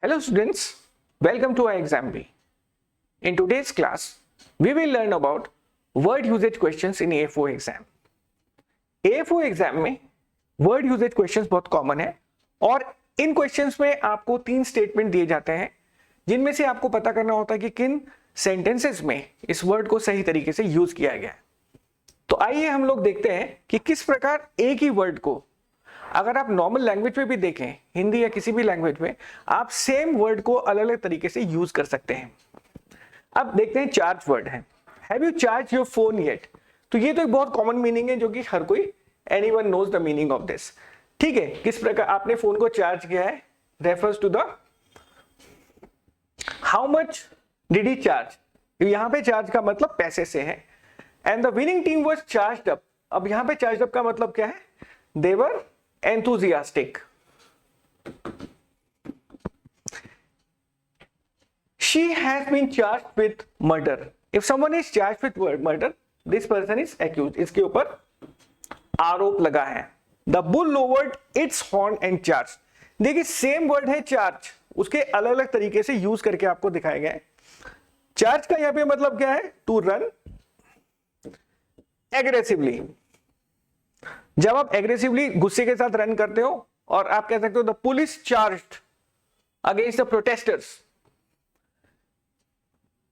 Hello students, welcome to our exam B. In today's class, we will learn about word usage questions in A4 exam. A4 exam में word usage questions बहुत common है और इन questions में आपको 3 statement दिए जाते हैं जिनमें से आपको पता करना होता है कि किन सेंटेंसेस में इस वर्ड को सही तरीके से यूज किया गया है। तो आइए हम लोग देखते हैं कि किस प्रकार एक ही वर्ड को अगर आप नॉर्मल लैंग्वेज में भी देखें, हिंदी या किसी भी लैंग्वेज में, आप सेम वर्ड को अलग अलग तरीके से यूज कर सकते हैं। अब देखते हैं चार्ज वर्ड है। Have you charge your phone yet? तो ये तो एक बहुत कॉमन मीनिंग है जो कि हर कोई anyone knows the meaning of this. ठीक है, किस प्रकार आपने फोन को चार्ज किया है refers to the how much did he charge. यहां पे चार्ज का मतलब पैसे से है। And the winning team was charged up. अब यहां पे चार्ज्ड अप का मतलब क्या है? दे वर enthusiastic. She has been charged with murder. If someone is charged with murder, this person is accused. इसके ऊपर आरोप लगा है। The bull lowered its horn and charged. देखिए सेम वर्ड है चार्ज, उसके अलग अलग तरीके से यूज करके आपको दिखाया गया है। चार्ज का यहां पे मतलब क्या है? To run aggressively. जब आप एग्रेसिवली गुस्से के साथ रन करते हो और आप कह सकते हो the police charged against the protesters.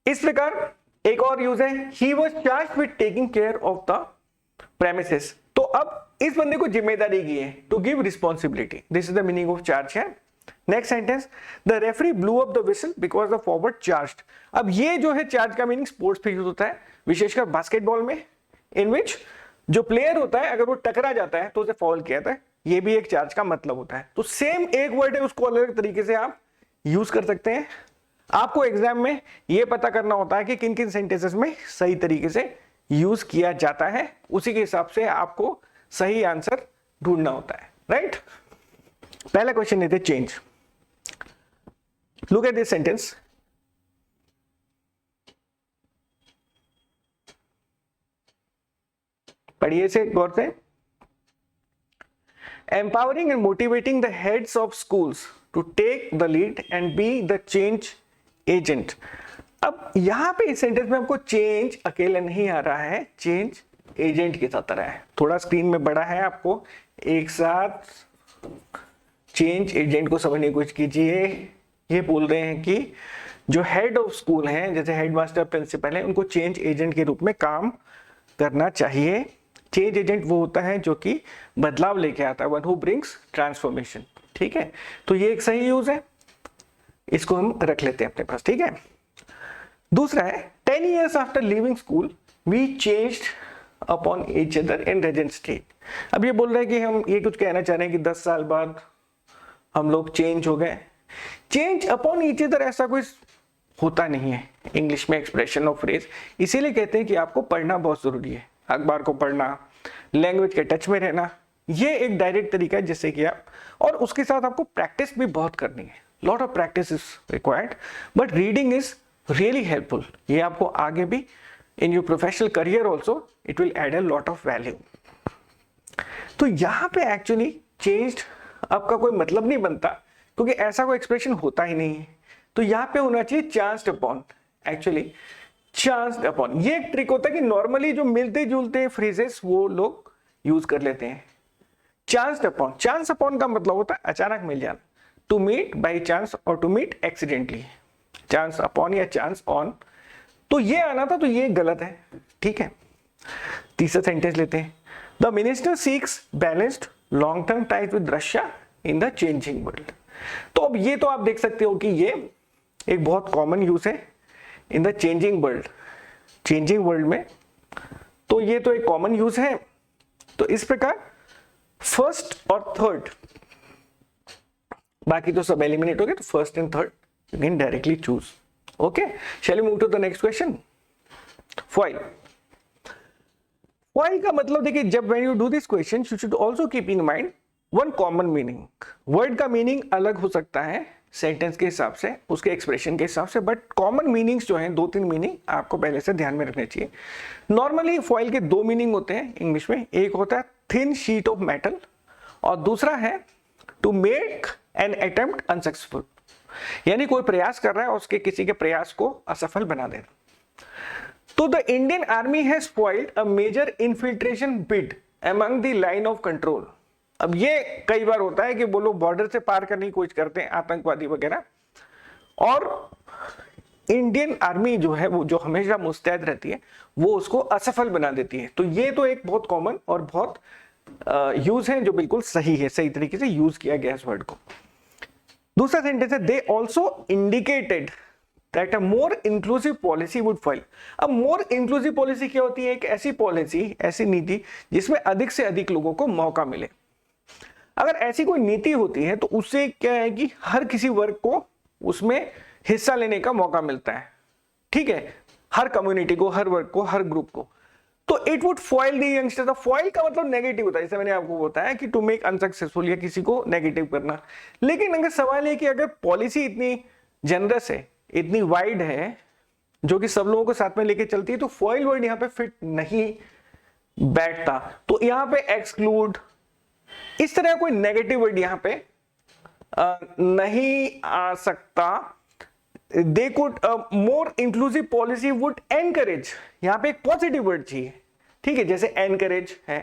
इस प्रकार एक और यूज है, he was charged with taking care of the premises. तो अब इस बंदे को जिम्मेदारी की है, to give responsibility. This is the meaning of charge है। Next sentence, the referee blew up the whistle because the forward charged. अब ये जो है चार्ज का मीनिंग स्पोर्ट्स पे यूज होता है, विशेषकर बास्केटबॉल में, इन विच जो प्लेयर होता है अगर वो टकरा जाता है तो उसे फाउल किया जाता है। ये भी एक चार्ज का मतलब होता है। तो सेम एक वर्ड है, उसको अलग अलग तरीके से आप यूज कर सकते हैं। आपको एग्जाम में ये पता करना होता है कि किन किन सेंटेंसेस में सही तरीके से यूज किया जाता है, उसी के हिसाब से आपको सही आंसर ढूंढना होता है। राइट, पहला क्वेश्चन लेते change. Look at this sentence. पढ़िए से गौर से। Empowering and motivating the heads of schools to take the lead and be the change agent. अब यहां पे इस सेंटेंस में आपको चेंज अकेले नहीं आ रहा है, चेंज एजेंट के साथ आ रहा है। थोड़ा स्क्रीन में बड़ा है, आपको एक साथ चेंज एजेंट को समझने की कोशिश कीजिए। ये बोल रहे हैं कि जो हेड ऑफ स्कूल हैं, जैसे हेडमास्टर, प्रिंसिपल है, उनको चेंज एजेंट के रूप में काम करना चाहिए। चेंज एजेंट वो होता है जो कि बदलाव लेके आता है, वन हु ब्रिंग्स ट्रांसफॉर्मेशन। ठीक है, तो ये एक सही यूज है, इसको हम रख लेते हैं अपने पास। ठीक है, दूसरा है 10 years after living school we changed upon each other in regent state. अब ये बोल रहे हैं कि हम ये कुछ कहना चाह रहे हैं कि 10 साल बाद हम लोग चेंज हो गए। चेंज अपॉन ईच अदर ऐसा कोई होता नहीं है इंग्लिश में एक्सप्रेशन ऑफ फ्रेज, इसीलिए कहते हैं कि आपको पढ़ना बहुत जरूरी है। अखबार को पढ़ना, लैंग्वेज के टच में रहना, ये एक डायरेक्ट तरीका है जिससे कि आप, और उसके साथ आपको प्रैक्टिस भी बहुत करनी है। Lot of practice is required, but reading is really helpful. ये आपको आगे भी in your professional career also it will add a lot of value. तो यहाँ पे एक्चुअली चेंज्ड आपका कोई मतलब नहीं बनता, क्योंकि ऐसा कोई एक्सप्रेशन होता ही नहीं है। तो यहाँ पे होना चाहिए chanced upon. Actually chanced upon ये एक ट्रिक होता है कि नॉर्मली जो मिलते जुलते फ्रेजेस वो लोग यूज कर लेते हैं। चांस्ड अपॉन, चांस अपॉन का मतलब होता है अचानक मिल जाना, टू मीट बाय चांस और to meet accidentally. Chance upon या चांस ऑन, तो ये आना था, तो ये गलत है। ठीक है, तीसरा सेंटेंस लेते हैं। The minister seeks balanced long term ties with Russia in the changing world. तो अब ये तो आप देख सकते हो कि ये एक बहुत कॉमन यूज है इन the changing world. Changing world में तो ये तो एक कॉमन यूज है। तो इस प्रकार फर्स्ट और थर्ड, बाकी तो सब एलिमिनेट हो गए, तो first and third you can directly choose. Okay, shall we move to the next question. Foil. Foil का मतलब देखिए, जब when you do this question you should also keep in mind one common meaning. Word का meaning अलग हो सकता है sentence के हिसाब से, उसके एक्सप्रेशन के हिसाब से, बट कॉमन मीनिंग्स जो हैं 2-3 मीनिंग आपको पहले से ध्यान में रखने चाहिए। नॉर्मली फॉइल के 2 मीनिंग होते हैं इंग्लिश में। एक होता है थिन शीट ऑफ मेटल और दूसरा है to make an attempt unsuccessful. यानी कोई प्रयास कर रहा है और उसके किसी के प्रयास को असफल बना देना। तो the Indian army has foiled a major infiltration bid among the line of control. अब ये कई बार होता है कि वो लोग बॉर्डर से पार करने की कोशिश करते हैं, आतंकवादी वगैरह, और इंडियन आर्मी जो है वो जो हमेशा मुस्तैद रहती है वो उसको असफल बना देती है। तो ये तो एक बहुत कॉमन और बहुत यूज है जो बिल्कुल सही है, सही तरीके से यूज किया गया इस वर्ड को। दूसरा सेंटेंस है they also indicated that a more inclusive policy would fall. अब मोर इंक्लूसिव पॉलिसी क्या होती है? एक ऐसी पॉलिसी, ऐसी नीति जिसमें अधिक से अधिक लोगों को मौका मिले। अगर ऐसी कोई नीति होती है तो उससे क्या है कि हर किसी वर्ग को उसमें हिस्सा लेने का मौका मिलता है, ठीक है, हर कम्युनिटी को, हर वर्ग को, हर ग्रुप को। तो it would foil the youngster. Foil का मतलब नेगेटिव होता है, जैसे मैंने आपको बताया कि टू मेक अनसक्सेसफुल या किसी को नेगेटिव करना। लेकिन अगर सवाल है कि अगर पॉलिसी इतनी जनरस है, इतनी वाइड है, जो कि सब लोगों को साथ में लेके चलती है, तो फॉइल वर्ड यहाँ पे फिट नहीं बैठता। तो यहाँ पे एक्सक्लूड, इस तरह कोई नेगेटिव वर्ड यहाँ पे नहीं आ सकता। They could more inclusive policy would encourage, यहाँ पे एक पॉजिटिव वर्ड चाहिए, ठीक है, जैसे एनकरेज है,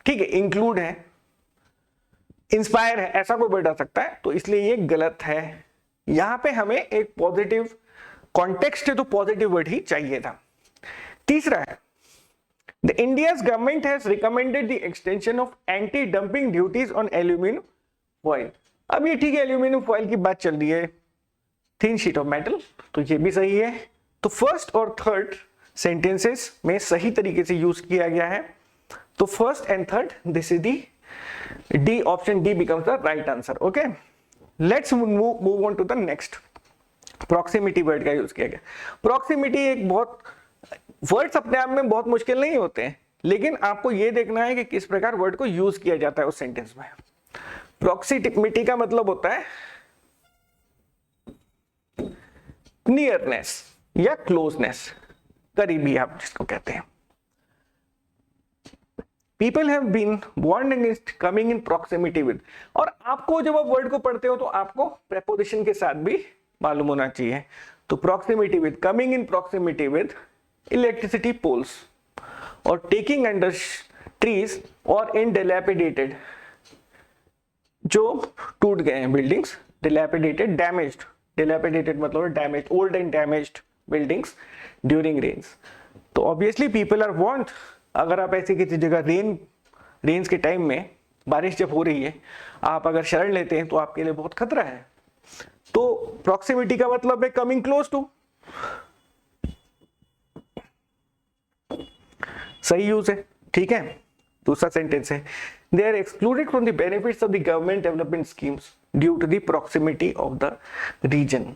ठीक है, इंक्लूड है, इंस्पायर है, ऐसा कोई वर्ड आ सकता है, तो इसलिए ये गलत है। यहां पे हमें एक पॉजिटिव कॉन्टेक्स्ट है तो पॉजिटिव वर्ड ही चाहिए था। तीसरा है the India's government has recommended the extension of anti dumping duties on aluminium foil. अब ये ठीक है, एल्यूमिनियम फॉइल की बात चल रही है, थिन शीट ऑफ मेटल, तो ये भी सही है। तो फर्स्ट और थर्ड सेंटेंसेस में सही तरीके से यूज किया गया है। तो first and third, this is the D, option D becomes the right answer. Okay, let's move on to the next. Proximity word का यूज किया गया। प्रॉक्सिमिटी एक बहुत, वर्ड्स अपने आप में बहुत मुश्किल नहीं होते हैं, लेकिन आपको यह देखना है कि किस प्रकार वर्ड को यूज किया जाता है उस सेंटेंस में। प्रॉक्सिमिटी का मतलब होता है नियरनेस या क्लोजनेस, करीबी आप जिसको कहते हैं। People have been warned against coming in proximity with, और आपको जब आप वर्ड को पढ़ते हो तो आपको प्रेपोजिशन के साथ भी मालूम होना चाहिए। तो proximity with, coming in proximity with electricity poles, और टेकिंग अंडर ट्रीज और इन डिलैपिडेटेड, जो टूट गए हैं बिल्डिंग्स, डिलैपिडेटेड, डैमेज्ड, डिलैपिडेटेड मतलब damage, old and damaged buildings during rains. तो ऑब्वियसली पीपल आर वार्न्ड, अगर आप ऐसी किसी जगह रेन्स के टाइम में, बारिश जब हो रही है, आप अगर शरण लेते हैं तो आपके लिए बहुत खतरा है। तो प्रॉक्सिमिटी का मतलब है कमिंग क्लोज टू, सही यूज है, ठीक है। दूसरा सेंटेंस है they are excluded from the benefits of the government development schemes due to the proximity of the region.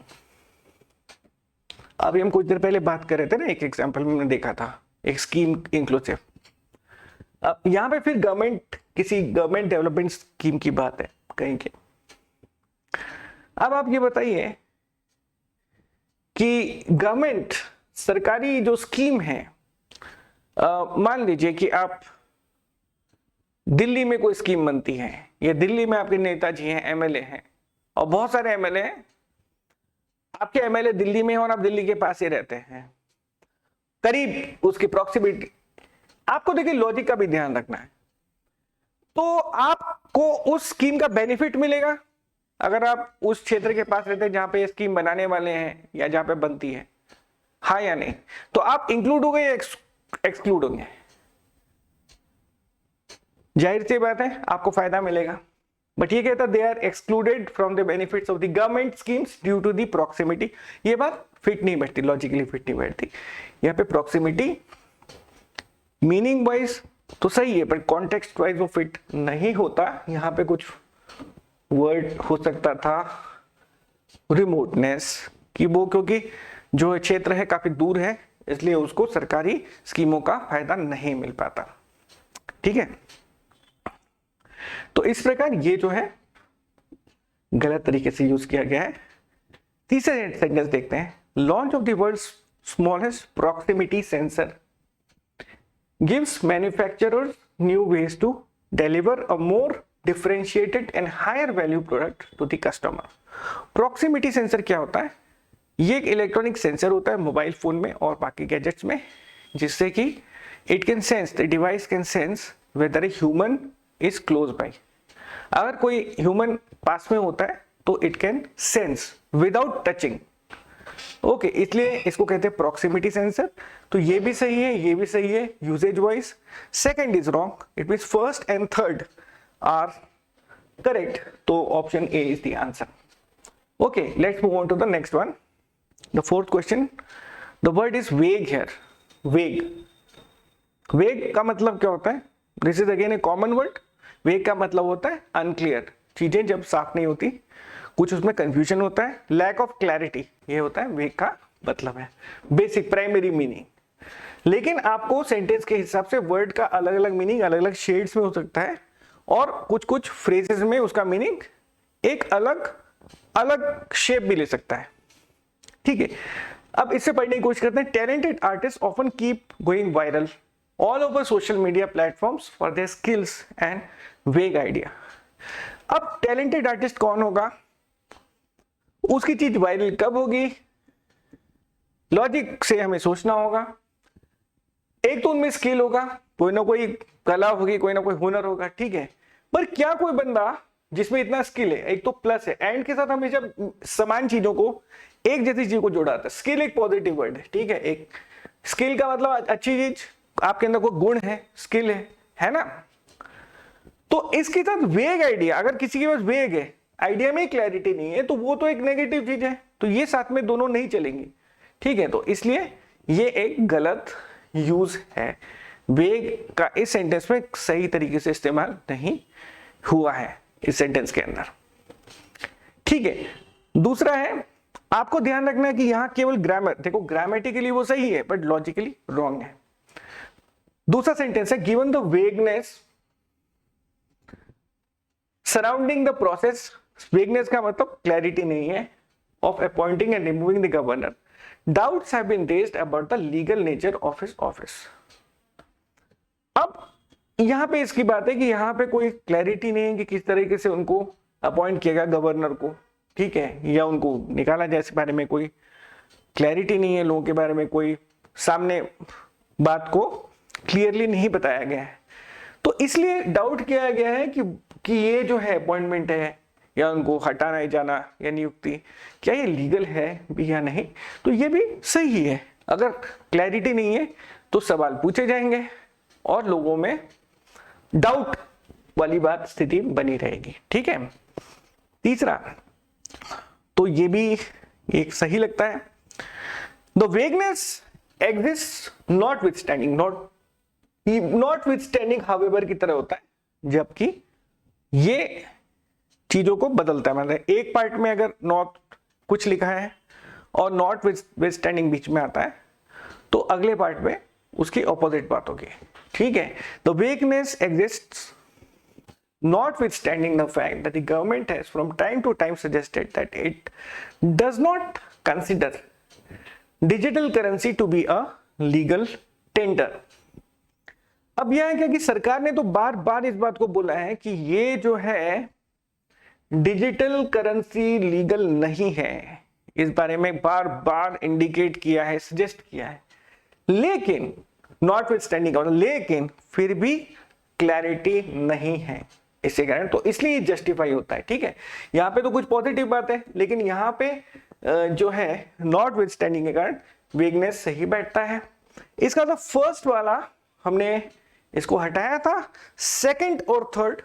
अभी हम कुछ देर पहले बात कर रहे थे ना, एक एग्जांपल में देखा था, एक स्कीम इंक्लूसिव। अब यहां पे फिर गवर्नमेंट, किसी गवर्नमेंट डेवलपमेंट स्कीम की बात है कहीं के। अब आप ये बताइए कि गवर्नमेंट, सरकारी जो स्कीम है, मान लीजिए कि आप दिल्ली में कोई स्कीम बनती है, या दिल्ली में आपके नेताजी हैं, एमएलए हैं, और बहुत सारे एमएलए हैं, आपके एमएलए दिल्ली में हैं और आप दिल्ली के पास ही रहते हैं, करीब उसकी प्रॉक्सिमिटी। आपको देखिए लॉजिक का भी ध्यान रखना है। तो आपको उस स्कीम का बेनिफिट मिलेगा अगर आप उस क्षेत्र के पास रहते हैं जहां पे स्कीम बनाने वाले हैं या जहां पे बनती है, हाँ या नहीं? तो आप इंक्लूड हो गए या एक्सक्लूड होंगे? जाहिर सी बात है आपको फायदा मिलेगा, बट ये कहता they are excluded from the benefits of the government schemes due to the proximity. ये बात फिट नहीं बैठती, लॉजिकली फिट नहीं बैठती। यहाँ पे प्रॉक्सिमिटी मीनिंग वाइज तो सही है, पर कॉन्टेक्स्ट वाइज वो फिट नहीं होता। यहाँ पे कुछ वर्ड हो सकता था रिमोटनेस, कि वो क्योंकि जो क्षेत्र है काफी दूर है, इसलिए उसको सरकारी स्कीमों का फायदा नहीं मिल पाता, ठीक है। तो इस प्रकार ये जो है गलत तरीके से यूज किया गया है। तीसरे सेंटेंस देखते हैं। Launch of the world's smallest proximity sensor gives manufacturers new ways to deliver a more differentiated and higher value product to the customer. Proximity sensor क्या होता है? ये एक इलेक्ट्रॉनिक सेंसर होता है मोबाइल फोन में और बाकी गैजेट्स में, जिससे कि it can sense, the device can sense whether a human is close by. अगर कोई ह्यूमन पास में होता है तो it can sense without touching. Okay, इसलिए इसको कहते हैं प्रॉक्सिमिटी सेंसर. तो ये भी सही है, ये भी सही है usage wise. Second is wrong. It means first and third are correct. तो option A is the answer. Okay, let's move on to the next one. The fourth question, the word is vague here. Vague, vague का मतलब क्या होता है? This is again a common word. Vague का मतलब होता है अनक्लियर, चीजें जब साफ नहीं होती, कुछ उसमें कंफ्यूजन होता है, लैक ऑफ क्लैरिटी, ये होता है वेग का मतलब है, बेसिक प्राइमरी मीनिंग. लेकिन आपको सेंटेंस के हिसाब से वर्ड का अलग अलग मीनिंग अलग अलग शेड्स में हो सकता है, और कुछ कुछ फ्रेजेस में उसका मीनिंग एक अलग अलग शेप भी ले सकता है. ठीक है, अब इससे पढ़ने की कोशिश करते हैं. Talented artist often keep going viral all over social media platforms for their skills and वेग आइडिया. अब टैलेंटेड आर्टिस्ट कौन होगा, उसकी चीज वायरल कब होगी, लॉजिक से हमें सोचना होगा. एक तो उनमें स्किल होगा, कोई ना कोई कला होगी, कोई ना कोई हुनर होगा. ठीक है, पर क्या कोई बंदा जिसमें इतना स्किल है, एक तो प्लस है, एंड के साथ हमेशा समान चीजों को, एक जैसी चीज को जोड़ा जाता है. स्किल एक पॉजिटिव वर्ड है. ठीक है, एक स्किल का मतलब अच्छी चीज, आपके अंदर कोई गुण है, स्किल है ना. तो इसके साथ वेग आइडिया, अगर किसी के पास वेग है, आइडिया में क्लैरिटी नहीं है, तो वो तो एक नेगेटिव चीज है. तो ये साथ में दोनों नहीं चलेंगी. ठीक है, तो इसलिए ये एक गलत यूज है. वेग का इस सेंटेंस में सही तरीके से इस्तेमाल नहीं हुआ है इस सेंटेंस के अंदर. ठीक है, दूसरा है, आपको ध्यान रखना है कि यहां केवल ग्रामर, देखो ग्रामेटिकली वो सही है बट लॉजिकली रॉन्ग है. दूसरा सेंटेंस है, given the vagueness surrounding the process. Vagueness का मतलब क्लैरिटी नहीं है, of appointing and removing the governor. Doubts have been raised about the legal nature of his office. अब यहां पे इसकी बात है कि यहां पे कोई क्लैरिटी नहीं है कि किस तरीके से उनको अपॉइंट किया गया गवर्नर को. ठीक है, या उनको निकाला जाए, इस बारे में कोई क्लैरिटी नहीं है. लोगों के बारे में कोई सामने बात को क्लियरली नहीं बताया गया है. तो इसलिए डाउट किया गया है कि ये जो है अपॉइंटमेंट है या उनको हटाना जाना या नियुक्ति, क्या ये लीगल है भी या नहीं. तो ये भी सही है. अगर क्लैरिटी नहीं है तो सवाल पूछे जाएंगे और लोगों में डाउट वाली बात, स्थिति बनी रहेगी. ठीक है, तीसरा, तो ये भी एक सही लगता है. The vagueness exist not with standing however की तरह होता है, जबकि ये चीजों को बदलता है. मतलब एक पार्ट में अगर नॉट कुछ लिखा है और नॉट विथ स्टैंडिंग बीच में आता है, तो अगले पार्ट में उसकी ऑपोजिट बात होगी. ठीक है, the vagueness exists notwithstanding the fact that the government has from time to time suggested that it does not consider digital currency to be a legal tender. अब यह है क्या कि सरकार ने तो बार बार इस बात को बोला है कि ये जो है डिजिटल करेंसी लीगल नहीं है, इस बारे में बार बार इंडिकेट किया है, सजेस्ट किया है. लेकिन नॉटविथस्टैंडिंग, लेकिन फिर भी क्लैरिटी नहीं है इसके कारण, तो इसलिए जस्टिफाई होता है. ठीक है, यहाँ पे तो कुछ पॉजिटिव बात है, लेकिन यहाँ पे जो है नॉट विथ स्टैंडिंग के कारण वेगनेस सही बैठता है. इसका तो फर्स्ट वाला हमने इसको हटाया था, सेकंड और third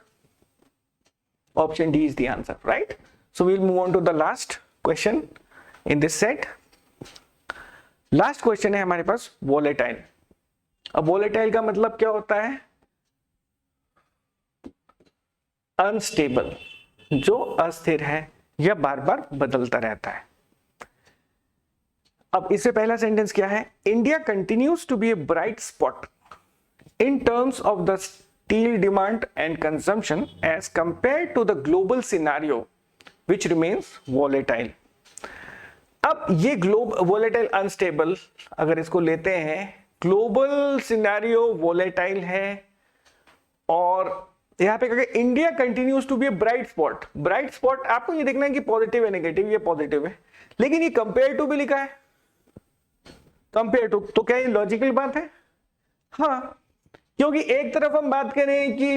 option D is the answer. Right, so we will move on to the last question in this set. Last question है हमारे पास वोलेटाइल. अब वोलेटाइल का मतलब क्या होता है? अनस्टेबल, जो अस्थिर है या बार बार बदलता रहता है. अब इससे पहला सेंटेंस क्या है? India continues to be a bright spot in terms of the steel demand and consumption as compare to the global scenario which remains volatile. अब ये वोलेटाइल अनस्टेबल, अगर इसको लेते हैं, ग्लोबल सिनेरियो वोलेटाइल है और यहाँ पे कहेंगे India continues to be a bright spot. Bright spot आपको ये देखना है कि पॉजिटिव है नेगेटिव, ये पॉजिटिव है, लेकिन ये कंपेयर टू भी लिखा है, कंपेयर टू, तो क्या ये लॉजिकल बात है? हाँ, क्योंकि एक तरफ हम बात करें कि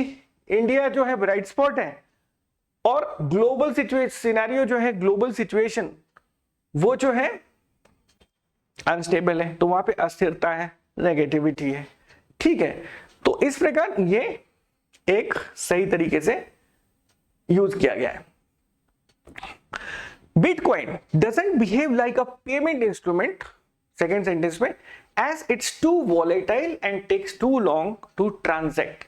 इंडिया जो है ब्राइट स्पॉट है और ग्लोबल सिनेरियो जो है, ग्लोबल सिचुएशन वो जो है अनस्टेबल है, तो वहां पे अस्थिरता है, नेगेटिविटी है। ठीक है, तो इस प्रकार ये एक सही तरीके से यूज किया गया है। Bitcoin doesn't behave like a payment instrument, second sentence में, as it's too volatile and takes too long to transact.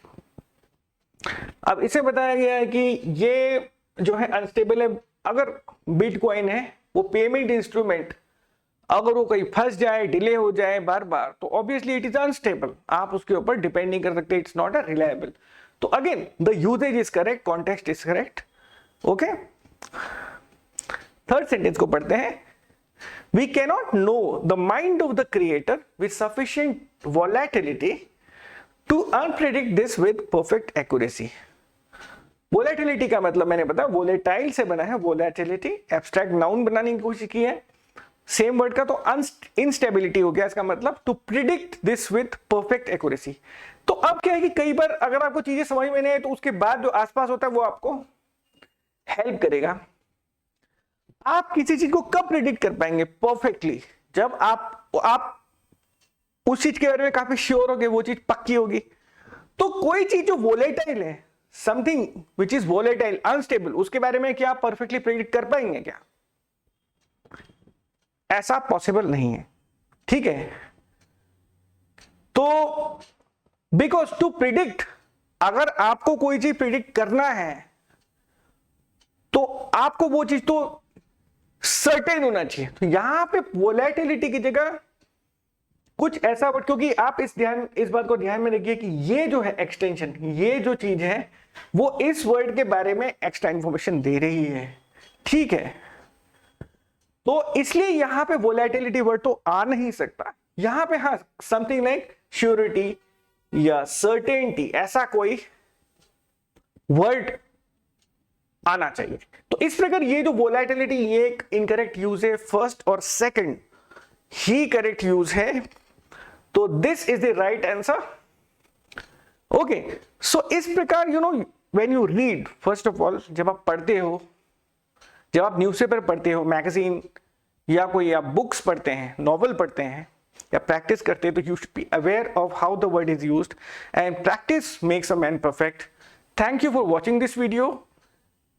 अब इसे बताया गया है कि ये जो है अनस्टेबल है। अगर बिटकॉइन है वो पेमेंट इंस्ट्रूमेंट, अगर वो कहीं फंस जाए, डिले हो जाए बार बार, तो ऑब्वियसली इट इज अनस्टेबल, आप उसके ऊपर डिपेंड नहीं कर सकते, इट्स नॉट अ रिलायबल। तो again the usages is correct, context is correct. Okay, third sentence को पढ़ते हैं। We cannot know the mind of the creator with sufficient volatility to unpredict this with perfect accuracy. Volatility का मतलब मैंने बताया volatile से बना है, volatility abstract noun बनाने की कोशिश की है, सेम वर्ड का, तो instability हो गया, इसका मतलब to predict this with perfect accuracy। तो अब क्या है कि कई बार अगर आपको चीजें समझ में नहीं आए तो उसके बाद जो आसपास होता है वो आपको हेल्प करेगा। आप किसी चीज को कब प्रेडिक्ट कर पाएंगे परफेक्टली? जब आप उस चीज के बारे में काफी श्योर होगे, वो चीज पक्की होगी। तो कोई चीज जो वोलेटाइल है, something which is volatile, unstable, उसके बारे में क्या आप परफेक्टली प्रेडिक्ट कर पाएंगे क्या? ऐसा पॉसिबल नहीं है। ठीक है, तो बिकॉज टू प्रिडिक्ट, अगर आपको कोई चीज प्रिडिक्ट करना है तो आपको वो चीज तो सर्टेन होना चाहिए। तो यहां पे वोलेटिलिटी की जगह कुछ ऐसा वर्ड, क्योंकि आप इस बात को ध्यान में रखिए कि ये जो है एक्सटेंशन, ये जो चीज है वो इस वर्ड के बारे में एक्स्ट्रा इंफॉर्मेशन दे रही है। ठीक है, तो इसलिए यहां पे वोलेटिलिटी वर्ड तो आ नहीं सकता। यहां पे हाँ समथिंग लाइक श्योरिटी या सर्टेनिटी, ऐसा कोई वर्ड आना चाहिए। तो इस प्रकार ये जो वोलेटिलिटी, ये एक इनकरेक्ट यूज है, फर्स्ट और सेकंड ही करेक्ट यूज है। तो this is the right answer. Okay, so इस प्रकार when you read, first of all जब आप पढ़ते हो, जब आप न्यूज़पेपर पढ़ते हो, मैगजीन या कोई आप बुक्स पढ़ते हैं, नॉवल पढ़ते हैं या प्रैक्टिस करते हैं, तो you should be aware of how the word is used, and practice makes a man perfect. Thank you for watching this video,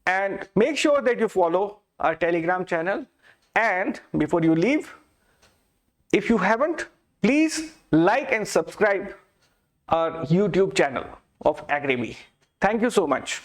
and make sure that you follow our Telegram channel, and before you leave, if you haven't, please like and subscribe our YouTube channel of AgriBee. Thank you so much.